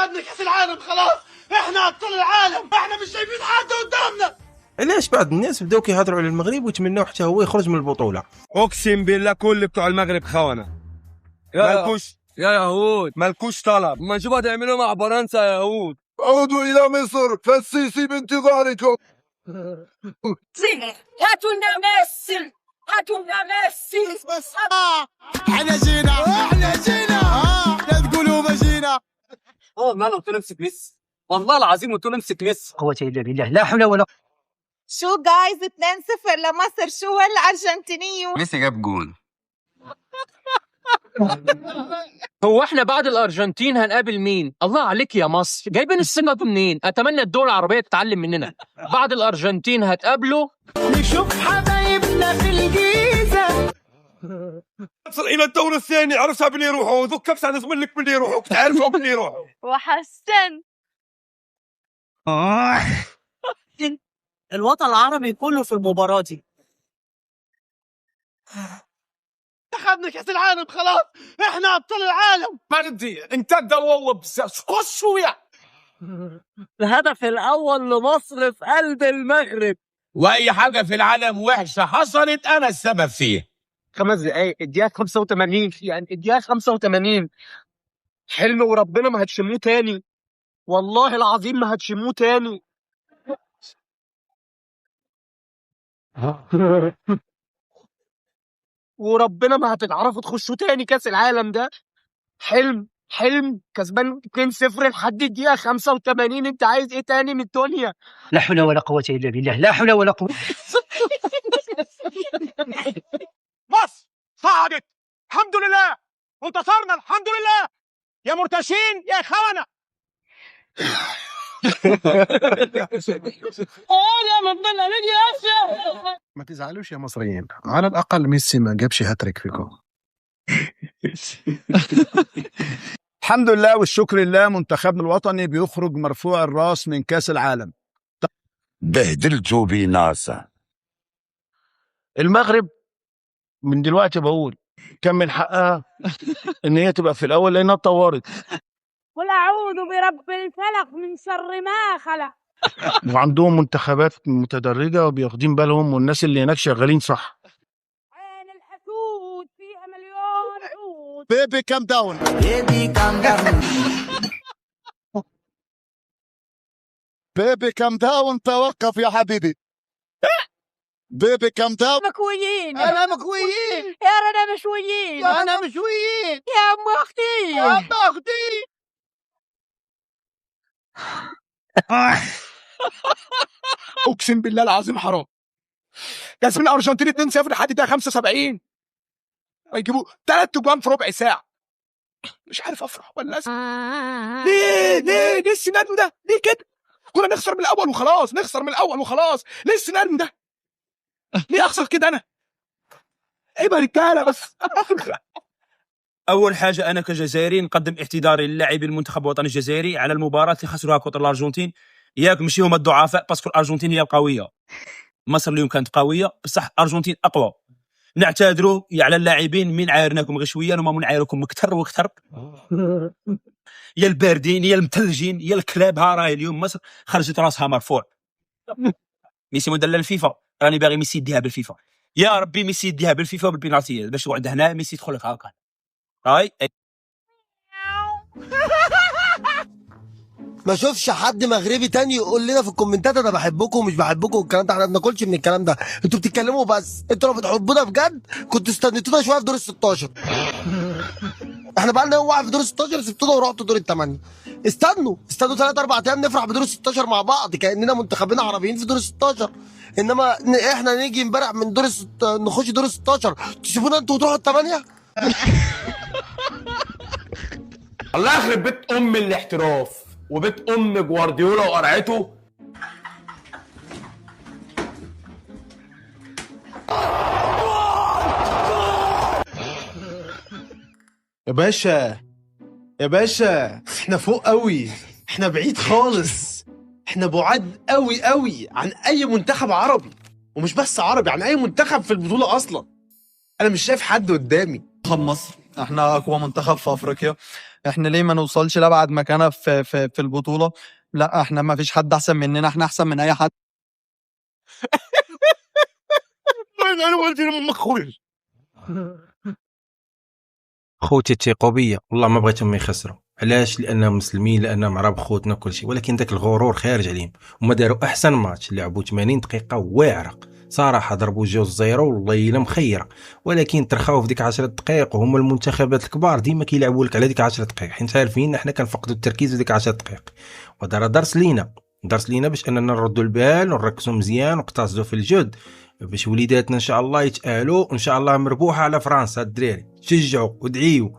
اخذنا كاس العالم خلاص، احنا ابطال العالم، احنا مش شايفين حد قدامنا. علاش بعض الناس بداو كيهضروا على المغرب ويتمناو حتى هو يخرج من البطوله؟ اقسم بالله كل بتوع المغرب خونه. مالكوش يا يهود، مالكوش طلب. ما نشوفوا تعملوا مع فرنسا يا يهود. عودوا الى مصر فالسيسي بانتظاركم. هاتوا لنا ميسي، هاتوا لنا ميسي. احنا جينا لا تقولوا ما جينا. والله لو تمسك ميسي، والله العظيم قلت له امسك ميسي. قوة إلا بالله، لا حول ولا شو جايز 2-0 لمصر، شو هالارجنتينيو؟ ميسي جاب جول. هو احنا بعد الارجنتين هنقابل مين؟ الله عليك يا مصر، جايبين الثقة دي منين؟ اتمنى الدول العربية تتعلم مننا. بعد الارجنتين هتقابلوا نشوف حبايبنا في الجيزه. نصل الى الدور الثاني، عرفتها باللي يروحوا ذوك كبسه نزمن لك باللي يروحوا، تعرفوا باللي يروحوا. وحسن الوطن العربي كله في المباراة دي. اخذنا كاس العالم خلاص، احنا ابطال العالم. مجدي انت والله بزاف خش شويه. الهدف الاول لمصر في قلب المغرب، واي حاجه في العالم وحشه حصلت انا السبب فيه. 5 دقايق، الدقيقة 85، يعني الدقيقة 85. حلم وربنا ما هتشموه تاني، والله العظيم ما هتشموه تاني. وربنا ما هتعرفوا تخشوا تاني كاس العالم ده. حلم كسبان 2-0 لحد الدقيقة 85. انت عايز ايه تاني من الدنيا؟ لا حول ولا قوة الا بالله، لا حول ولا قوة. مصر صعدت الحمد لله، وانتصرنا الحمد لله. يا مرتشين يا خونة. ما تزعلوش يا مصريين، على الأقل ميسي ما جابش هاتريك فيكم. الحمد لله والشكر لله، منتخبنا الوطني بيخرج مرفوع الراس من كاس العالم. بهدلتوا بناسا. المغرب من دلوقتي بقول كان من حقها ان هي تبقى في الاول لانها اتطورت. قل اعوذ برب الفلق من شر ما خلق. وعندهم منتخبات متدرجه وبياخدين بالهم، والناس اللي هناك شغالين صح. عين الحسود فيها مليون عود. بيبي كام داون. بيبي كام داون، توقف يا حبيبي. بيبي كام داون. مكويين، انا مكويين، يا رنا مشويين، انا مشويين، يا ام اختي، يا ام اختي. اقسم بالله العظيم حرام. كاسبين الارجنتين 2-0 لحد الدقيقه 75، هيجيبوا 3 جوان في ربع ساعه. مش عارف افرح ولا اسف. ليه السيناريو ده؟ ليه كده؟ كنا نخسر من الاول وخلاص، نخسر من الاول وخلاص. ليه السيناريو ده؟ ليه اخسر كده انا؟ عيب يا رجاله بس. اول حاجه انا كجزائري نقدم اعتذاري للاعبي المنتخب الوطني الجزائري على المباراه اللي خسروها كونتر الارجنتين. ياك ماشي هما الضعفاء، باسكو الارجنتين هي القويه. مصر اليوم كانت قويه بصح الارجنتين اقوى. نعتذروا على اللاعبين من عايرناكم غير شويه، وما نعايركم اكثر واكثر. يا الباردين يا المثلجين يا الكلاب. ها راهي اليوم مصر خرجت راسها مرفوع. ميسي مدلل الفيفا، راني باغي ميسي يديها بالفيفا. يا ربي ميسي يديها بالفيفا بالبينالتيات باش يقعد هنا ميسي يدخل لك هاكا. راي ما شوفش حد مغربي تاني يقول لنا في الكومنتات انا بحبكم ومش بحبكم والكلام ده. احنا ما بناكلش من الكلام ده، انتوا بتتكلموا بس. انتوا لو بتحبونا بجد كنتوا استنيتونا شويه في دور ال 16. احنا بقى لنا يوم واحد في دور ال 16 سبتونا ورحتوا دور الثمانيه. استنوا 3-4 ايام نفرح بدور ال 16 مع بعض كاننا منتخبين عربيين في دور ال 16. انما احنا نيجي امبارح من دور نخش دور ال 16 تسيبونا انتوا وتروحوا الثمانيه. الله يخرب بيت ام الاحتراف وبيت ام جوارديولا وقرعته. يا باشا يا باشا، احنا فوق قوي، احنا بعيد خالص، احنا بعاد قوي قوي عن اي منتخب عربي، ومش بس عربي، عن اي منتخب في البطولة اصلا. انا مش شايف حد قدامي. منتخب مصر احنا اقوى منتخب في افريقيا، احنا ليه ما نوصلش لابعد مكانه في البطوله؟ لا احنا ما فيش حد احسن مننا، احنا احسن من اي حد. انا والدي امك خويا. خوتي تيقوا بيا والله ما بغيتهم يخسروا. علاش؟ لانهم مسلمين، لانهم عرب خوتنا كل شيء، ولكن داك الغرور خارج عليهم. هما داروا احسن ماتش، لعبوا 80 دقيقه واعره صراحه، ضربوا 2-0 والله الا مخيره، ولكن ترخاو في ديك 10 دقائق. وهما المنتخبات الكبار ديما كيلعبوا لك على ديك 10 دقائق، حيت عارفين احنا كنفقدوا التركيز في ديك 10 دقائق. ودار درس لينا باش اننا نردوا البال ونركزوا مزيان ونقتصدوا في الجهد باش وليداتنا ان شاء الله يتآلوا، وان شاء الله مربوحه على فرنسا. الدراري تشجعوا ودعيوا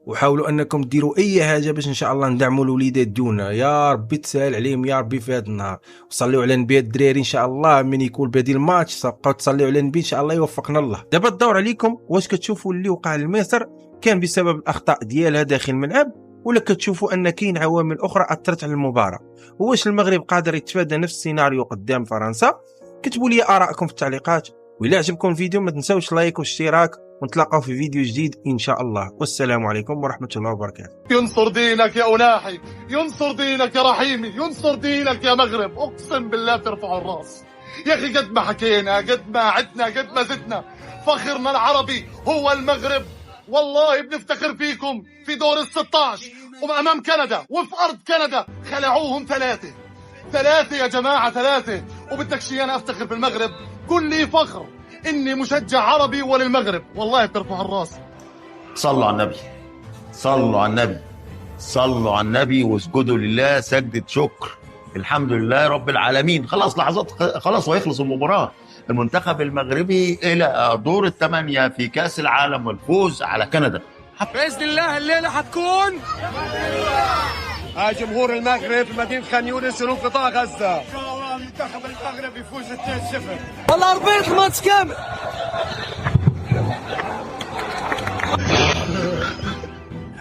وحاولوا انكم ديروا اي حاجه باش ان شاء الله ندعموا الوليدات ديالنا. يا ربي تسهل عليهم يا ربي في هذا النهار. وصليوا على النبي الدراري ان شاء الله، من يكون بهذه الماتش تبقاو تصليوا على النبي ان شاء الله يوفقنا الله. دابا الدور عليكم، واش كتشوفوا اللي وقع لمصر كان بسبب الاخطاء ديالها داخل الملعب، ولا كتشوفوا ان كاين عوامل اخرى اثرت على المباراه؟ وواش المغرب قادر يتفادى نفس السيناريو قدام فرنسا؟ كتبوا لي ارائكم في التعليقات، وإلا عجبكم الفيديو ما تنساوش لايك واشتراك، ونتلاقاو في فيديو جديد ان شاء الله. والسلام عليكم ورحمه الله وبركاته. ينصر دينك يا أناحي، ينصر دينك يا رحيمي، ينصر دينك يا مغرب. أقسم بالله ترفع الراس يا أخي. قد ما حكينا، قد ما عدنا، قد ما زدنا، فخرنا العربي هو المغرب. والله بنفتخر فيكم في دور ال16 وأمام كندا وفي أرض كندا. خلعوهم 3 يا جماعة، 3. وبدك شي أنا أفتخر بالمغرب؟ كلي فخر إني مشجع عربي وللمغرب. والله بترفع الراس. صلوا على النبي، صلوا على النبي، صلوا على النبي واسجدوا لله سجدة شكر. الحمد لله رب العالمين. خلاص لحظات، خلاص ويخلص المباراة. المنتخب المغربي إلى دور الثمانية في كأس العالم والفوز على كندا. باذن الله الليله حتكون جمهور المغرب في مدينه خان يونس جنوب قطاع غزه. المنتخب المغرب يفوز 2-0. والله ربيت الماتش كامل.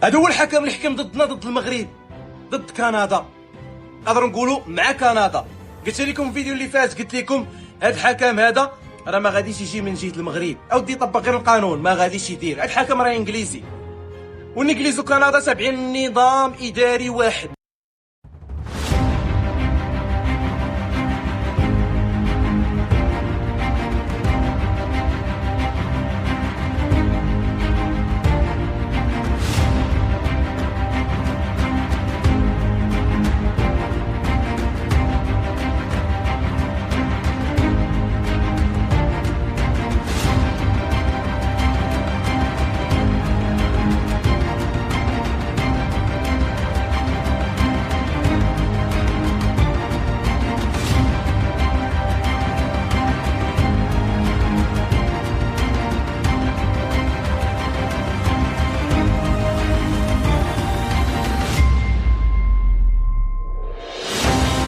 هذا هو الحكم اللي حكم ضدنا، ضد المغرب، ضد كندا. نقدروا نقولوا مع كندا. قلت لكم في الفيديو اللي فات، قلت لكم هذا الحكم هذا راه ما غاديش يجي من جهه المغرب، او دي يطبق غير القانون، ما غاديش يدير. هذا الحكم راه انجليزي، والانجليز وكندا تابعين نظام اداري واحد.